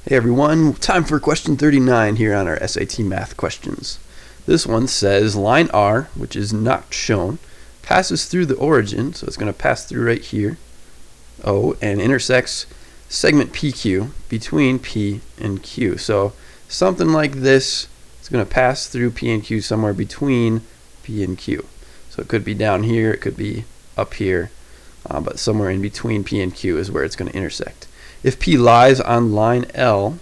Hey everyone, time for question 39 here on our SAT math questions. This one says line R, which is not shown, passes through the origin, so it's going to pass through right here, O, and intersects segment PQ between P and Q. So something like this is going to pass through P and Q somewhere between P and Q. So it could be down here, it could be up here, but somewhere in between P and Q is where it's going to intersect. If P lies on line L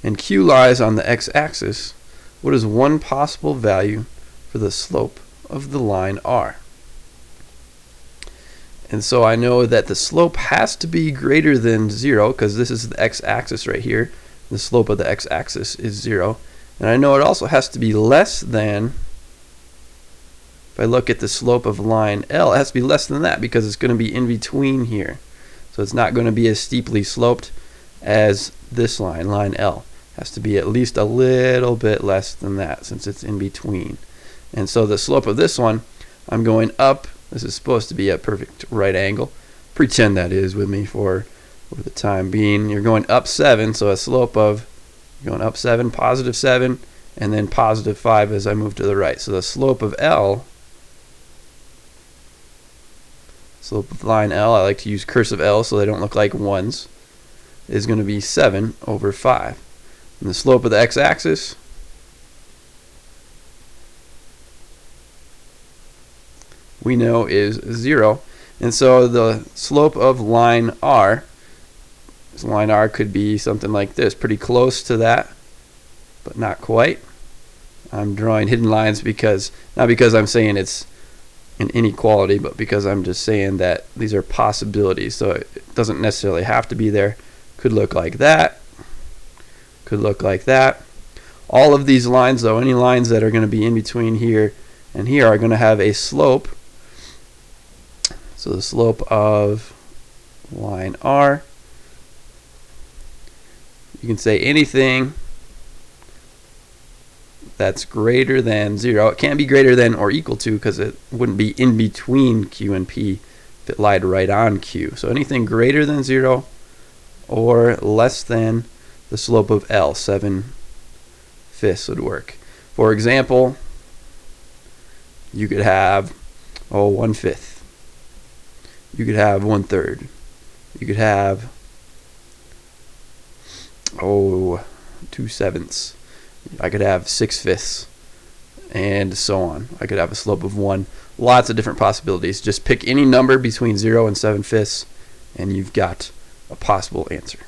and Q lies on the x-axis, what is one possible value for the slope of the line R? And so I know that the slope has to be greater than 0 because this is the x-axis right here. The slope of the x-axis is 0. And I know it also has to be less than, if I look at the slope of line L, it has to be less than that because it's going to be in between here. So it's not going to be as steeply sloped as this line, line L. It has to be at least a little bit less than that since it's in between. And so the slope of this one, I'm going up. This is supposed to be a perfect right angle. Pretend that is with me for the time being. You're going up 7, so a slope of going up 7, positive 7, and then positive 5 as I move to the right. So the slope of L, slope of line L, I like to use cursive L so they don't look like ones, is going to be 7 over 5. And the slope of the x-axis, we know is 0. And so the slope of line R, this line R could be something like this, pretty close to that, but not quite. I'm drawing hidden lines because, not because I'm saying it's an inequality, but because I'm just saying that these are possibilities. So it doesn't necessarily have to be there. Could look like that. Could look like that. All of these lines, though, any lines that are going to be in between here and here are going to have a slope. So the slope of line R, you can say anything that's greater than 0. It can't be greater than or equal to because it wouldn't be in between Q and P if it lied right on Q. So anything greater than 0 or less than the slope of L, 7/5 would work. For example, you could have 1/5. You could have 1/3. You could have 2/7. I could have 6/5, and so on. I could have a slope of 1. Lots of different possibilities. Just pick any number between 0 and 7/5, and you've got a possible answer.